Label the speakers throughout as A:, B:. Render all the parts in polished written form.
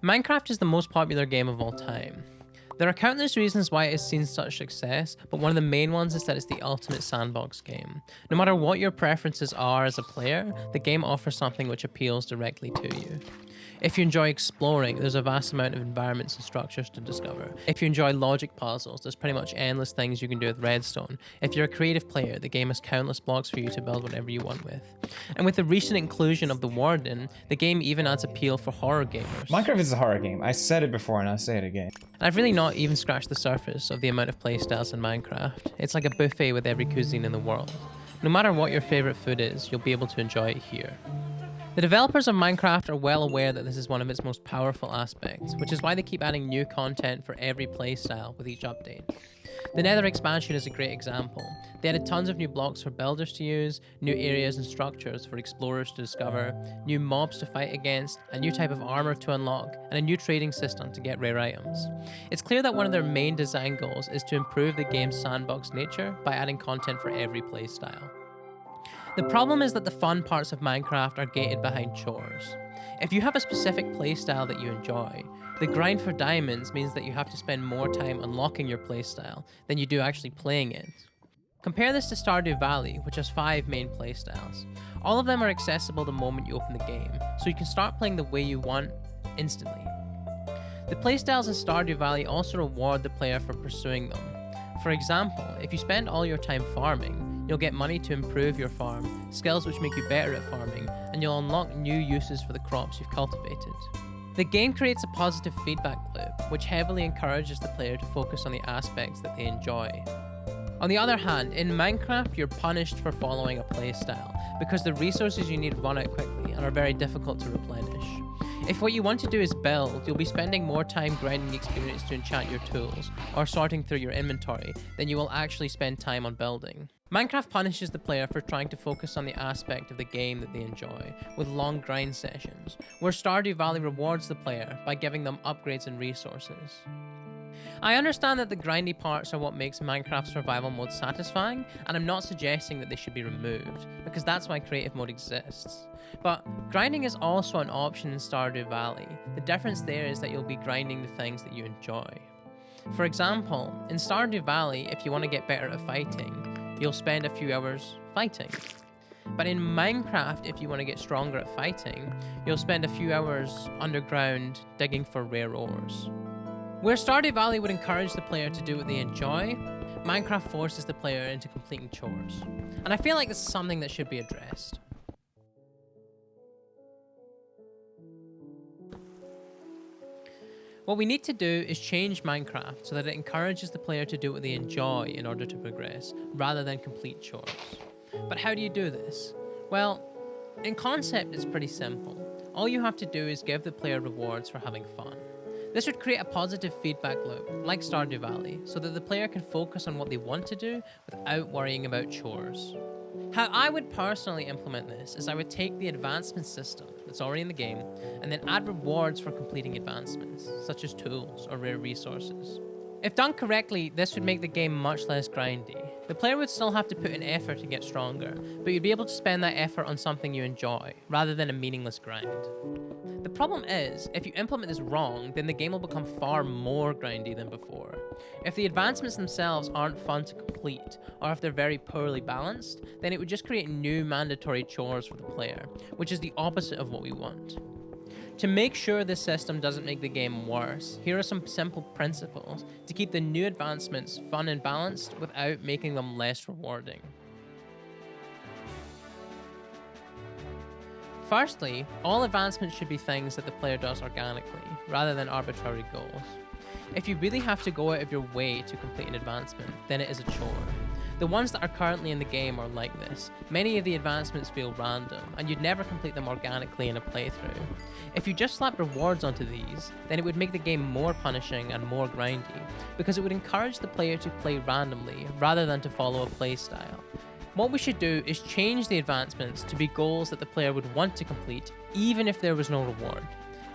A: Minecraft is the most popular game of all time. There are countless reasons why it has seen such success, but one of the main ones is that it's the ultimate sandbox game. No matter what your preferences are as a player, the game offers something which appeals directly to you. If you enjoy exploring, there's a vast amount of environments and structures to discover. If you enjoy logic puzzles, there's pretty much endless things you can do with redstone. If you're a creative player, the game has countless blocks for you to build whatever you want with. And with the recent inclusion of the Warden, the game even adds appeal for horror gamers.
B: Minecraft is a horror game. I said it before and I'll say it again.
A: And I've really not even scratched the surface of the amount of playstyles in Minecraft. It's like a buffet with every cuisine in the world. No matter what your favorite food is, you'll be able to enjoy it here. The developers of Minecraft are well aware that this is one of its most powerful aspects, which is why they keep adding new content for every playstyle with each update. The Nether expansion is a great example. They added tons of new blocks for builders to use, new areas and structures for explorers to discover, new mobs to fight against, a new type of armor to unlock, and a new trading system to get rare items. It's clear that one of their main design goals is to improve the game's sandbox nature by adding content for every playstyle. The problem is that the fun parts of Minecraft are gated behind chores. If you have a specific playstyle that you enjoy, the grind for diamonds means that you have to spend more time unlocking your playstyle than you do actually playing it. Compare this to Stardew Valley, which has 5 main playstyles. All of them are accessible the moment you open the game, so you can start playing the way you want instantly. The playstyles in Stardew Valley also reward the player for pursuing them. For example, if you spend all your time farming, you'll get money to improve your farm, skills which make you better at farming, and you'll unlock new uses for the crops you've cultivated. The game creates a positive feedback loop, which heavily encourages the player to focus on the aspects that they enjoy. On the other hand, in Minecraft, you're punished for following a playstyle, because the resources you need run out quickly and are very difficult to replenish. If what you want to do is build, you'll be spending more time grinding experience to enchant your tools, or sorting through your inventory, than you will actually spend time on building. Minecraft punishes the player for trying to focus on the aspect of the game that they enjoy, with long grind sessions, where Stardew Valley rewards the player by giving them upgrades and resources. I understand that the grindy parts are what makes Minecraft survival mode satisfying, and I'm not suggesting that they should be removed, because that's why creative mode exists. But grinding is also an option in Stardew Valley. The difference there is that you'll be grinding the things that you enjoy. For example, in Stardew Valley, if you want to get better at fighting, you'll spend a few hours fighting. But in Minecraft, if you want to get stronger at fighting, you'll spend a few hours underground digging for rare ores. Where Stardew Valley would encourage the player to do what they enjoy, Minecraft forces the player into completing chores. And I feel like this is something that should be addressed. What we need to do is change Minecraft so that it encourages the player to do what they enjoy in order to progress, rather than complete chores. But how do you do this? Well, in concept it's pretty simple. All you have to do is give the player rewards for having fun. This would create a positive feedback loop, like Stardew Valley, so that the player can focus on what they want to do without worrying about chores. How I would personally implement this is I would take the advancement system that's already in the game and then add rewards for completing advancements, such as tools or rare resources. If done correctly, this would make the game much less grindy. The player would still have to put in effort to get stronger, but you'd be able to spend that effort on something you enjoy, rather than a meaningless grind. The problem is, if you implement this wrong, then the game will become far more grindy than before. If the advancements themselves aren't fun to complete, or if they're very poorly balanced, then it would just create new mandatory chores for the player, which is the opposite of what we want. To make sure this system doesn't make the game worse, here are some simple principles to keep the new advancements fun and balanced without making them less rewarding. Firstly, all advancements should be things that the player does organically, rather than arbitrary goals. If you really have to go out of your way to complete an advancement, then it is a chore. The ones that are currently in the game are like this. Many of the advancements feel random, and you'd never complete them organically in a playthrough. If you just slap rewards onto these, then it would make the game more punishing and more grindy, because it would encourage the player to play randomly, rather than to follow a playstyle. What we should do is change the advancements to be goals that the player would want to complete, even if there was no reward.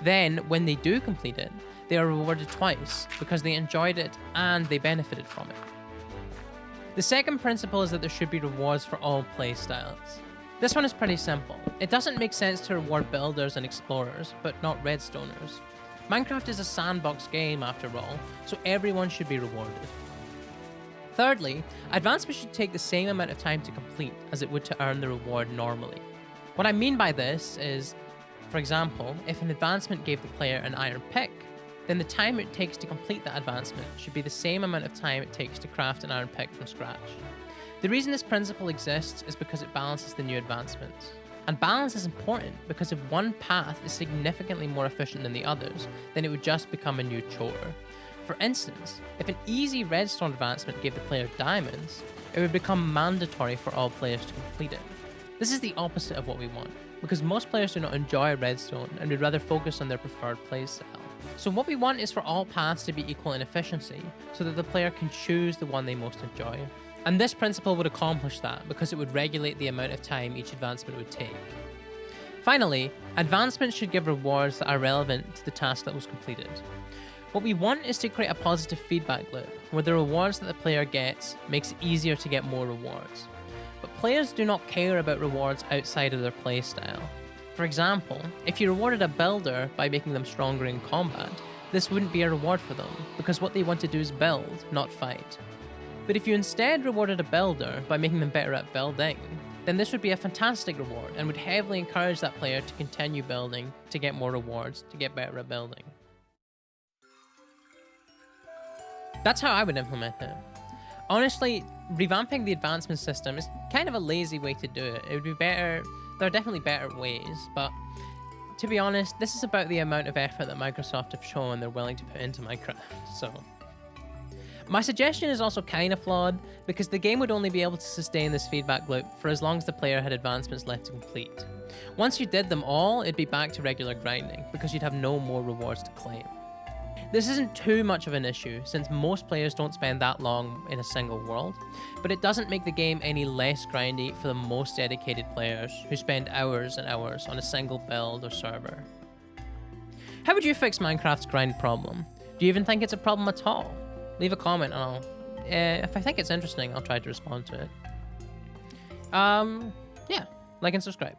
A: Then, when they do complete it, they are rewarded twice, because they enjoyed it and they benefited from it. The second principle is that there should be rewards for all playstyles. This one is pretty simple. It doesn't make sense to reward builders and explorers, but not redstoners. Minecraft is a sandbox game after all, so everyone should be rewarded. Thirdly, advancements should take the same amount of time to complete as it would to earn the reward normally. What I mean by this is, for example, if an advancement gave the player an iron pick, then the time it takes to complete that advancement should be the same amount of time it takes to craft an iron pick from scratch. The reason this principle exists is because it balances the new advancements. And balance is important because if one path is significantly more efficient than the others, then it would just become a new chore. For instance, if an easy redstone advancement gave the player diamonds, it would become mandatory for all players to complete it. This is the opposite of what we want, because most players do not enjoy redstone and would rather focus on their preferred playstyle. So what we want is for all paths to be equal in efficiency, so that the player can choose the one they most enjoy. And this principle would accomplish that because it would regulate the amount of time each advancement would take. Finally, advancements should give rewards that are relevant to the task that was completed. What we want is to create a positive feedback loop, where the rewards that the player gets makes it easier to get more rewards. But players do not care about rewards outside of their playstyle. For example, if you rewarded a builder by making them stronger in combat, this wouldn't be a reward for them, because what they want to do is build, not fight. But if you instead rewarded a builder by making them better at building, then this would be a fantastic reward and would heavily encourage that player to continue building, to get more rewards, to get better at building. That's how I would implement it. Honestly, revamping the advancement system is kind of a lazy way to do it. It would be better, there are definitely better ways, but to be honest, this is about the amount of effort that Microsoft have shown they're willing to put into Minecraft, so. My suggestion is also kind of flawed, because the game would only be able to sustain this feedback loop for as long as the player had advancements left to complete. Once you did them all, it'd be back to regular grinding, because you'd have no more rewards to claim. This isn't too much of an issue, since most players don't spend that long in a single world, but it doesn't make the game any less grindy for the most dedicated players who spend hours and hours on a single build or server. How would you fix Minecraft's grind problem? Do you even think it's a problem at all? Leave a comment and if I think it's interesting, I'll try to respond to it. Yeah, like and subscribe.